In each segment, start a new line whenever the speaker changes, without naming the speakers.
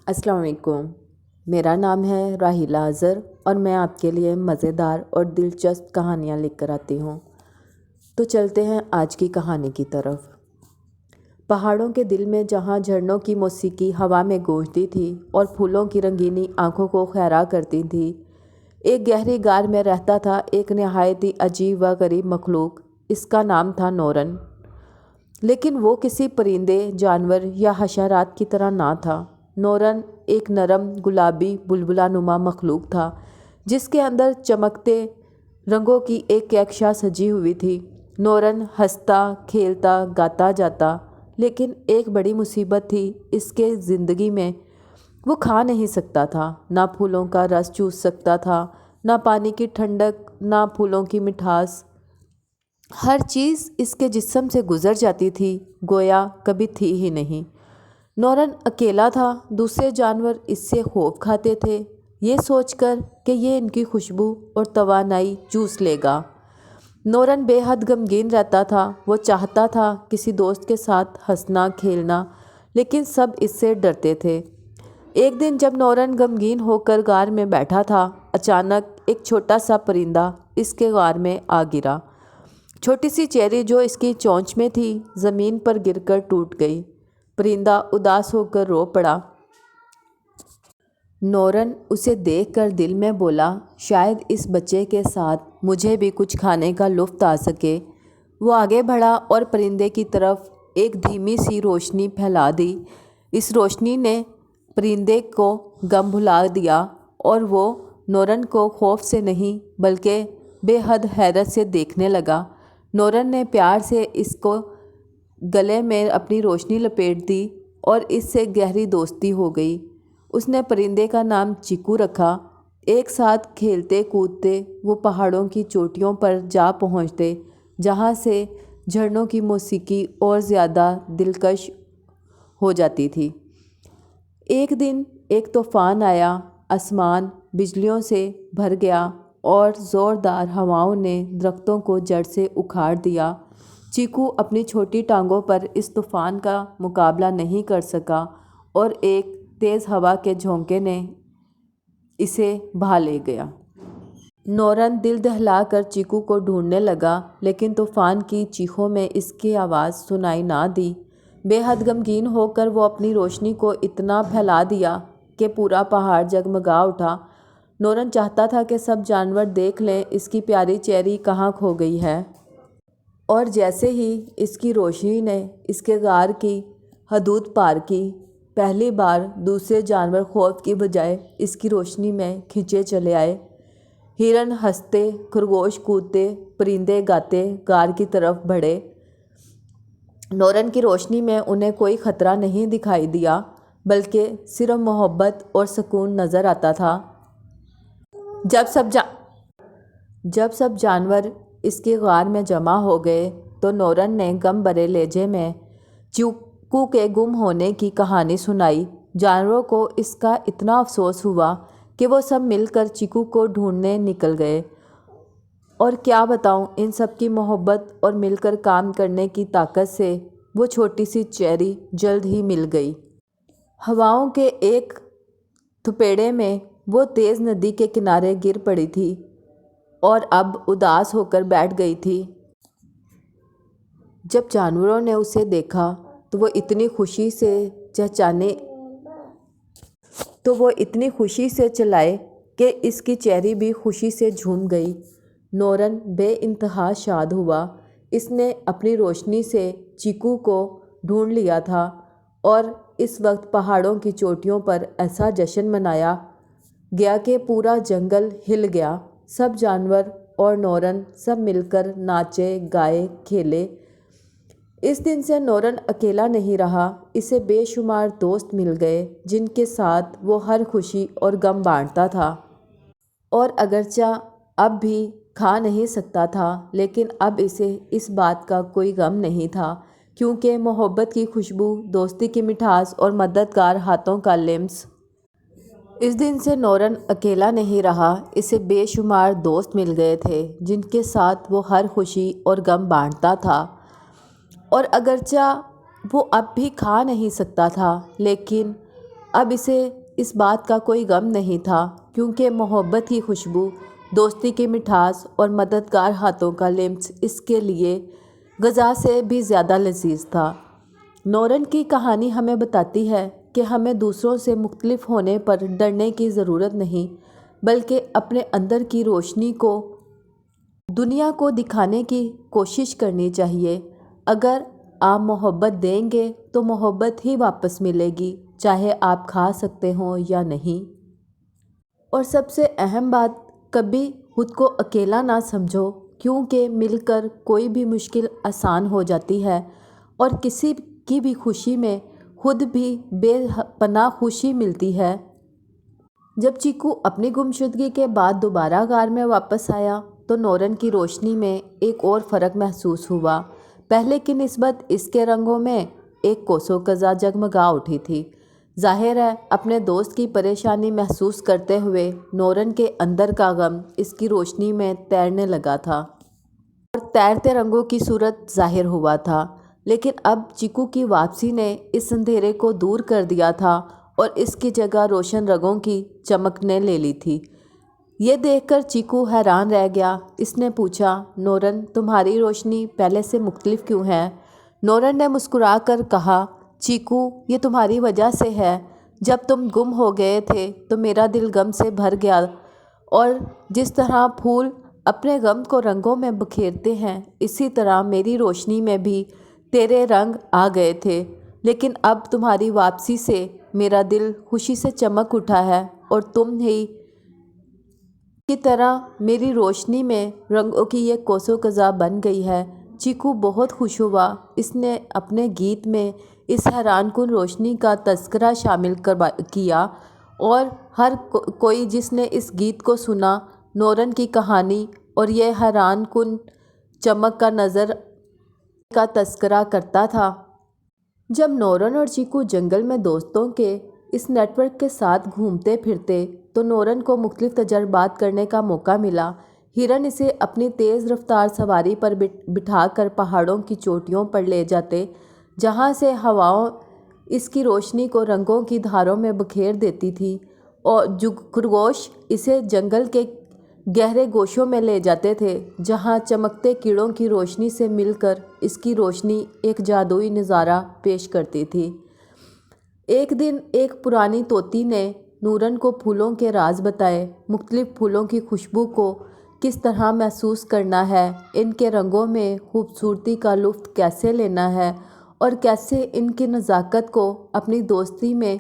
السلام علیکم۔ میرا نام ہے راحیلہ اظہر اور میں آپ کے لیے مزیدار اور دلچسپ کہانیاں لکھ کر آتی ہوں۔ تو چلتے ہیں آج کی کہانی کی طرف۔ پہاڑوں کے دل میں جہاں جھرنوں کی موسیقی ہوا میں گونجتی تھی اور پھولوں کی رنگینی آنکھوں کو خیرہ کرتی تھی، ایک گہری غار میں رہتا تھا ایک نہایت ہی عجیب و غریب مخلوق۔ اس کا نام تھا نورن۔ لیکن وہ کسی پرندے، جانور یا حشرات کی طرح نہ تھا۔ نورن ایک نرم گلابی بلبلا نما مخلوق تھا جس کے اندر چمکتے رنگوں کی ایک کہکشاں سجی ہوئی تھی۔ نورن ہنستا، کھیلتا، گاتا جاتا، لیکن ایک بڑی مصیبت تھی اس کے زندگی میں۔ وہ کھا نہیں سکتا تھا، نہ پھولوں کا رس چوس سکتا تھا، نہ پانی کی ٹھنڈک، نہ پھولوں کی مٹھاس۔ ہر چیز اس کے جسم سے گزر جاتی تھی، گویا کبھی تھی ہی نہیں۔ نورن اکیلا تھا، دوسرے جانور اس سے خوف کھاتے تھے، یہ سوچ کر کہ یہ ان کی خوشبو اور توانائی چوس لے گا۔ نورن بے حد غمگین رہتا تھا، وہ چاہتا تھا کسی دوست کے ساتھ ہنسنا، کھیلنا، لیکن سب اس سے ڈرتے تھے۔ ایک دن جب نورن غمگین ہو کر غار میں بیٹھا تھا، اچانک ایک چھوٹا سا پرندہ اس کے غار میں آ گرا۔ چھوٹی سی چیری جو اس کی چونچ میں تھی، زمین پر گر کر ٹوٹ گئی۔ پرندہ اداس ہو کر رو پڑا۔ نورن اسے دیکھ کر دل میں بولا، شاید اس بچے کے ساتھ مجھے بھی کچھ کھانے کا لطف آ سکے۔ وہ آگے بڑھا اور پرندے کی طرف ایک دھیمی سی روشنی پھیلا دی۔ اس روشنی نے پرندے کو غم بھلا دیا اور وہ نورن کو خوف سے نہیں بلکہ بے حد حیرت سے دیکھنے لگا۔ نورن نے پیار سے اس کو گلے میں اپنی روشنی لپیٹ دی اور اس سے گہری دوستی ہو گئی۔ اس نے پرندے کا نام چیکو رکھا۔ ایک ساتھ کھیلتے کودتے وہ پہاڑوں کی چوٹیوں پر جا پہنچتے، جہاں سے جھرنوں کی موسیقی اور زیادہ دلکش ہو جاتی تھی۔ ایک دن ایک طوفان آیا، آسمان بجلیوں سے بھر گیا اور زوردار ہواؤں نے درختوں کو جڑ سے اکھاڑ دیا۔ چیکو اپنی چھوٹی ٹانگوں پر اس طوفان کا مقابلہ نہیں کر سکا اور ایک تیز ہوا کے جھونکے نے اسے بہا لے گیا۔ نورن دل دہلا کر چیکو کو ڈھونڈنے لگا، لیکن طوفان کی چیخوں میں اس کی آواز سنائی نہ دی۔ بے حد غمگین ہو کر وہ اپنی روشنی کو اتنا پھیلا دیا کہ پورا پہاڑ جگمگا اٹھا۔ نورن چاہتا تھا کہ سب جانور دیکھ لیں اس کی پیاری چیری کہاں کھو گئی ہے۔ اور جیسے ہی اس کی روشنی نے اس کے غار کی حدود پار کی، پہلی بار دوسرے جانور خوف کی بجائے اس کی روشنی میں کھنچے چلے آئے۔ ہرن ہنستے، خرگوش کودتے، پرندے گاتے غار کی طرف بڑھے۔ نورن کی روشنی میں انہیں کوئی خطرہ نہیں دکھائی دیا، بلکہ صرف محبت اور سکون نظر آتا تھا۔ جب سب جانور اس کے غار میں جمع ہو گئے تو نورن نے غم بھرے لہجے میں چیکو کے گم ہونے کی کہانی سنائی۔ جانوروں کو اس کا اتنا افسوس ہوا کہ وہ سب مل کر چیکو کو ڈھونڈنے نکل گئے۔ اور کیا بتاؤں، ان سب کی محبت اور مل کر کام کرنے کی طاقت سے وہ چھوٹی سی چیری جلد ہی مل گئی۔ ہواؤں کے ایک تھپیڑے میں وہ تیز ندی کے کنارے گر پڑی تھی اور اب اداس ہو کر بیٹھ گئی تھی۔ جب جانوروں نے اسے دیکھا تو وہ اتنی خوشی سے چلائے کہ اس کی چیری بھی خوشی سے جھوم گئی۔ نورن بے انتہا شاد ہوا۔ اس نے اپنی روشنی سے چیکو کو ڈھونڈ لیا تھا اور اس وقت پہاڑوں کی چوٹیوں پر ایسا جشن منایا گیا کہ پورا جنگل ہل گیا۔ سب جانور اور نورن سب مل کر ناچے، گائے، کھیلے۔ اس دن سے نورن اکیلا نہیں رہا، اسے بے شمار دوست مل گئے جن کے ساتھ وہ ہر خوشی اور غم بانٹتا تھا۔ اور اگرچہ اب بھی کھا نہیں سکتا تھا، لیکن اب اسے اس بات کا کوئی غم نہیں تھا، کیونکہ محبت کی خوشبو، دوستی کی مٹھاس اور مددگار ہاتھوں کا لمس۔ اس دن سے نورن اکیلا نہیں رہا، اسے بے شمار دوست مل گئے تھے جن کے ساتھ وہ ہر خوشی اور غم بانٹتا تھا۔ اور اگرچہ وہ اب بھی کھا نہیں سکتا تھا، لیکن اب اسے اس بات کا کوئی غم نہیں تھا، کیونکہ محبت کی خوشبو، دوستی کی مٹھاس اور مددگار ہاتھوں کا لمس اس کے لیے غذا سے بھی زیادہ لذیذ تھا۔ نورن کی کہانی ہمیں بتاتی ہے کہ ہمیں دوسروں سے مختلف ہونے پر ڈرنے کی ضرورت نہیں، بلکہ اپنے اندر کی روشنی کو دنیا کو دکھانے کی کوشش کرنی چاہیے۔ اگر آپ محبت دیں گے تو محبت ہی واپس ملے گی، چاہے آپ کھا سکتے ہوں یا نہیں۔ اور سب سے اہم بات، کبھی خود کو اکیلا نہ سمجھو، کیونکہ مل کر کوئی بھی مشکل آسان ہو جاتی ہے، اور کسی کی بھی خوشی میں خود بھی بے پناہ خوشی ملتی ہے۔ جب چیکو اپنی گمشدگی کے بعد دوبارہ غار میں واپس آیا تو نورن کی روشنی میں ایک اور فرق محسوس ہوا۔ پہلے کی نسبت اس کے رنگوں میں ایک کوسوں قزح جگمگا اٹھی تھی۔ ظاہر ہے اپنے دوست کی پریشانی محسوس کرتے ہوئے نورن کے اندر کا غم اس کی روشنی میں تیرنے لگا تھا، اور تیرتے رنگوں کی صورت ظاہر ہوا تھا۔ لیکن اب چیکو کی واپسی نے اس اندھیرے کو دور کر دیا تھا اور اس کی جگہ روشن رنگوں کی چمک نے لے لی تھی۔ یہ دیکھ کر چیکو حیران رہ گیا۔ اس نے پوچھا، نورن، تمہاری روشنی پہلے سے مختلف کیوں ہے؟ نورن نے مسکرا کر کہا، چیکو، یہ تمہاری وجہ سے ہے۔ جب تم گم ہو گئے تھے تو میرا دل غم سے بھر گیا، اور جس طرح پھول اپنے غم کو رنگوں میں بکھیرتے ہیں، اسی طرح میری روشنی میں بھی تیرے رنگ آ گئے تھے۔ لیکن اب تمہاری واپسی سے میرا دل خوشی سے چمک اٹھا ہے، اور تم ہی کی طرح میری روشنی میں رنگوں کی یہ کوسوں قزح بن گئی ہے۔ چیکو بہت خوش ہوا۔ اس نے اپنے گیت میں اس حیران کن روشنی کا تذکرہ شامل کیا، اور ہر کوئی جس نے اس گیت کو سنا، نورن کی کہانی اور یہ حیران کن چمک کا نظر کا تذکرہ کرتا تھا۔ جب نورن اور چیکو جنگل میں دوستوں کے اس نیٹ ورک کے ساتھ گھومتے پھرتے تو نورن کو مختلف تجربات کرنے کا موقع ملا۔ ہرن اسے اپنی تیز رفتار سواری پر بٹھا کر پہاڑوں کی چوٹیوں پر لے جاتے، جہاں سے ہواؤں اس کی روشنی کو رنگوں کی دھاروں میں بکھیر دیتی تھی، اور خرگوش اسے جنگل کے گہرے گوشوں میں لے جاتے تھے، جہاں چمکتے کیڑوں کی روشنی سے مل کر اس کی روشنی ایک جادوئی نظارہ پیش کرتی تھی۔ ایک دن ایک پرانی طوطی نے نورن کو پھولوں کے راز بتائے، مختلف پھولوں کی خوشبو کو کس طرح محسوس کرنا ہے، ان کے رنگوں میں خوبصورتی کا لطف کیسے لینا ہے، اور کیسے ان کی نزاکت کو اپنی دوستی میں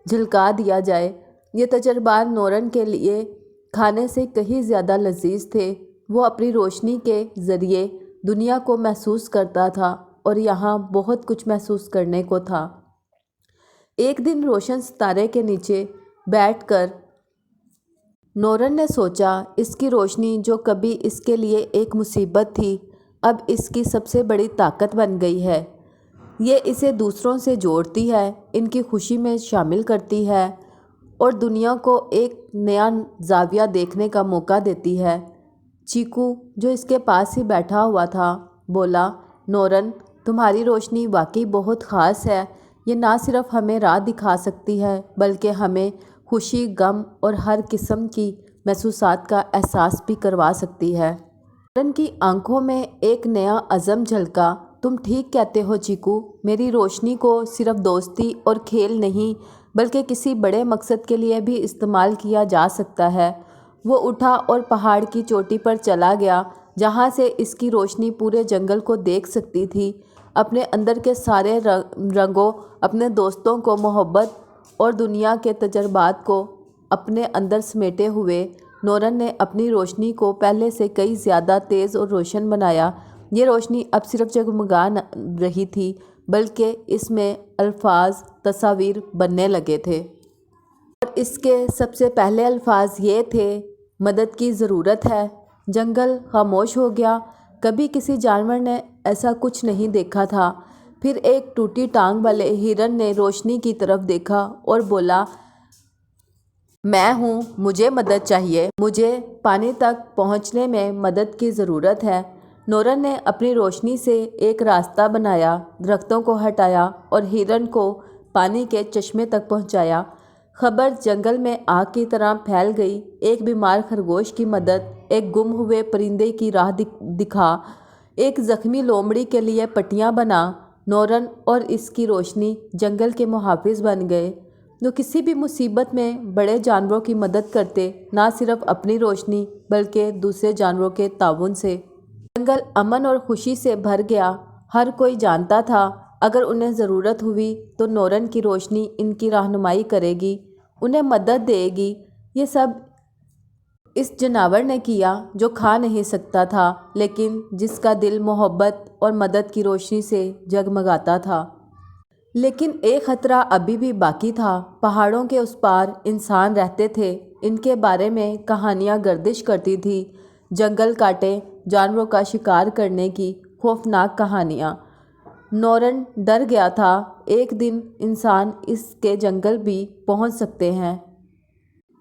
جھلکا دیا جائے۔ یہ تجربات نورن کے لیے کھانے سے کہیں زیادہ لذیذ تھے۔ وہ اپنی روشنی کے ذریعے دنیا کو محسوس کرتا تھا، اور یہاں بہت کچھ محسوس کرنے کو تھا۔ ایک دن روشن ستارے کے نیچے بیٹھ کر نورن نے سوچا، اس کی روشنی جو کبھی اس کے لیے ایک مصیبت تھی، اب اس کی سب سے بڑی طاقت بن گئی ہے۔ یہ اسے دوسروں سے جوڑتی ہے، ان کی خوشی میں شامل کرتی ہے، اور دنیا کو ایک نیا زاویہ دیکھنے کا موقع دیتی ہے۔ چیکو، جو اس کے پاس ہی بیٹھا ہوا تھا، بولا، نورن، تمہاری روشنی واقعی بہت خاص ہے۔ یہ نہ صرف ہمیں راہ دکھا سکتی ہے، بلکہ ہمیں خوشی، غم اور ہر قسم کی محسوسات کا احساس بھی کروا سکتی ہے۔ نورن کی آنکھوں میں ایک نیا عزم جھلکا۔ تم ٹھیک کہتے ہو چیکو، میری روشنی کو صرف دوستی اور کھیل نہیں، بلکہ کسی بڑے مقصد کے لیے بھی استعمال کیا جا سکتا ہے۔ وہ اٹھا اور پہاڑ کی چوٹی پر چلا گیا، جہاں سے اس کی روشنی پورے جنگل کو دیکھ سکتی تھی۔ اپنے اندر کے سارے رنگوں، اپنے دوستوں کو، محبت اور دنیا کے تجربات کو اپنے اندر سمیٹے ہوئے، نورن نے اپنی روشنی کو پہلے سے کئی زیادہ تیز اور روشن بنایا۔ یہ روشنی اب صرف جگمگا رہی تھی، بلکہ اس میں الفاظ، تصاویر بننے لگے تھے۔ اور اس کے سب سے پہلے الفاظ یہ تھے، مدد کی ضرورت ہے۔ جنگل خاموش ہو گیا۔ کبھی کسی جانور نے ایسا کچھ نہیں دیکھا تھا۔ پھر ایک ٹوٹی ٹانگ والے ہرن نے روشنی کی طرف دیکھا اور بولا، میں ہوں، مجھے مدد چاہیے، مجھے پانی تک پہنچنے میں مدد کی ضرورت ہے۔ نورن نے اپنی روشنی سے ایک راستہ بنایا، درختوں کو ہٹایا اور ہرن کو پانی کے چشمے تک پہنچایا۔ خبر جنگل میں آگ کی طرح پھیل گئی۔ ایک بیمار خرگوش کی مدد، ایک گم ہوئے پرندے کی راہ دکھا، ایک زخمی لومڑی کے لیے پٹیاں بنا۔ نورن اور اس کی روشنی جنگل کے محافظ بن گئے۔ وہ کسی بھی مصیبت میں بڑے جانوروں کی مدد کرتے، نہ صرف اپنی روشنی بلکہ دوسرے جانوروں کے تعاون سے۔ جنگل امن اور خوشی سے بھر گیا۔ ہر کوئی جانتا تھا اگر انہیں ضرورت ہوئی تو نورن کی روشنی ان کی رہنمائی کرے گی، انہیں مدد دے گی۔ یہ سب اس جانور نے کیا جو کھا نہیں سکتا تھا لیکن جس کا دل محبت اور مدد کی روشنی سے جگمگاتا تھا۔ لیکن ایک خطرہ ابھی بھی باقی تھا۔ پہاڑوں کے اس پار انسان رہتے تھے، ان کے بارے میں کہانیاں گردش کرتی تھیں، جنگل کاٹے جانوروں کا شکار کرنے کی خوفناک کہانیاں۔ نورن ڈر گیا تھا ایک دن انسان اس کے جنگل بھی پہنچ سکتے ہیں۔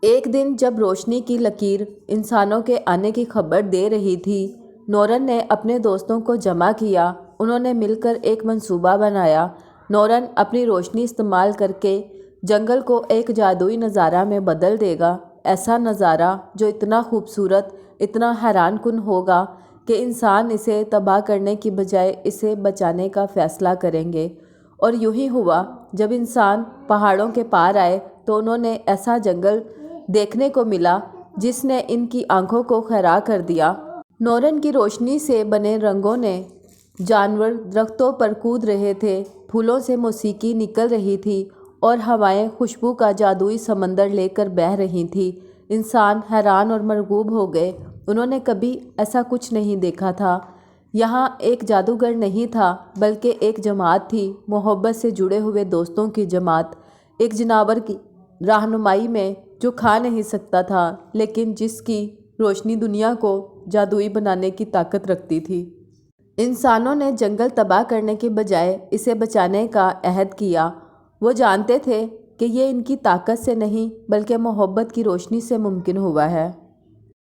ایک دن جب روشنی کی لکیر انسانوں کے آنے کی خبر دے رہی تھی، نورن نے اپنے دوستوں کو جمع کیا۔ انہوں نے مل کر ایک منصوبہ بنایا۔ نورن اپنی روشنی استعمال کر کے جنگل کو ایک جادوئی نظارہ میں بدل دے گا، ایسا نظارہ جو اتنا خوبصورت، اتنا حیران کن ہوگا کہ انسان اسے تباہ کرنے کی بجائے اسے بچانے کا فیصلہ کریں گے۔ اور یوں ہی ہوا۔ جب انسان پہاڑوں کے پار آئے تو انہوں نے ایسا جنگل دیکھنے کو ملا جس نے ان کی آنکھوں کو خیرہ کر دیا۔ نورن کی روشنی سے بنے رنگوں نے جانور درختوں پر کود رہے تھے، پھولوں سے موسیقی نکل رہی تھی اور ہوائیں خوشبو کا جادوئی سمندر لے کر بہہ رہی تھیں۔ انسان حیران اور مرعوب ہو گئے۔ انہوں نے کبھی ایسا کچھ نہیں دیکھا تھا۔ یہاں ایک جادوگر نہیں تھا بلکہ ایک جماعت تھی، محبت سے جڑے ہوئے دوستوں کی جماعت، ایک جانور کی رہنمائی میں جو کھا نہیں سکتا تھا لیکن جس کی روشنی دنیا کو جادوئی بنانے کی طاقت رکھتی تھی۔ انسانوں نے جنگل تباہ کرنے کے بجائے اسے بچانے کا عہد کیا۔ وہ جانتے تھے کہ یہ ان کی طاقت سے نہیں بلکہ محبت کی روشنی سے ممکن ہوا ہے۔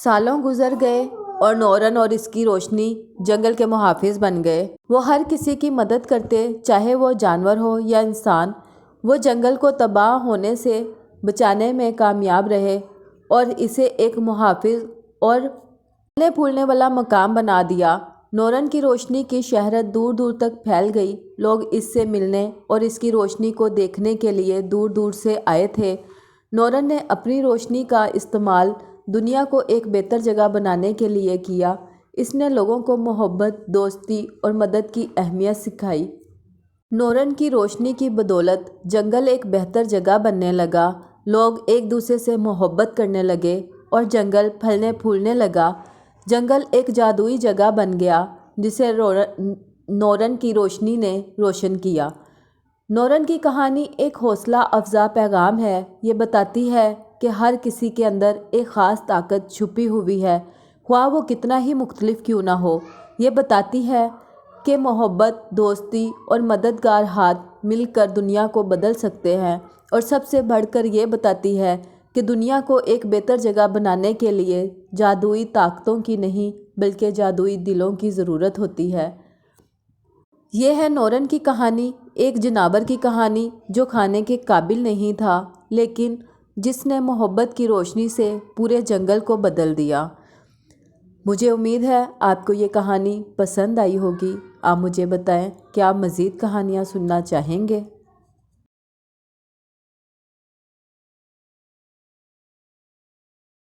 سالوں گزر گئے اور نورن اور اس کی روشنی جنگل کے محافظ بن گئے۔ وہ ہر کسی کی مدد کرتے، چاہے وہ جانور ہو یا انسان۔ وہ جنگل کو تباہ ہونے سے بچانے میں کامیاب رہے اور اسے ایک محافظ اور پھلنے پھولنے والا مقام بنا دیا۔ نورن کی روشنی کی شہرت دور دور تک پھیل گئی۔ لوگ اس سے ملنے اور اس کی روشنی کو دیکھنے کے لیے دور دور سے آئے تھے۔ نورن نے اپنی روشنی کا استعمال دنیا کو ایک بہتر جگہ بنانے کے لیے کیا۔ اس نے لوگوں کو محبت، دوستی اور مدد کی اہمیت سکھائی۔ نورن کی روشنی کی بدولت جنگل ایک بہتر جگہ بننے لگا، لوگ ایک دوسرے سے محبت کرنے لگے اور جنگل پھلنے پھولنے لگا۔ جنگل ایک جادوئی جگہ بن گیا جسے نورن کی روشنی نے روشن کیا۔ نورن کی کہانی ایک حوصلہ افزا پیغام ہے۔ یہ بتاتی ہے کہ ہر کسی کے اندر ایک خاص طاقت چھپی ہوئی ہے، خواہ وہ کتنا ہی مختلف کیوں نہ ہو۔ یہ بتاتی ہے کہ محبت، دوستی اور مددگار ہاتھ مل کر دنیا کو بدل سکتے ہیں، اور سب سے بڑھ کر یہ بتاتی ہے کہ دنیا کو ایک بہتر جگہ بنانے کے لیے جادوئی طاقتوں کی نہیں بلکہ جادوئی دلوں کی ضرورت ہوتی ہے۔ یہ ہے نورن کی کہانی، ایک جانور کی کہانی جو کھانے کے قابل نہیں تھا لیکن جس نے محبت کی روشنی سے پورے جنگل کو بدل دیا۔ مجھے امید ہے آپ کو یہ کہانی پسند آئی ہوگی۔ آپ مجھے بتائیں کہ آپ مزید کہانیاں سننا چاہیں گے؟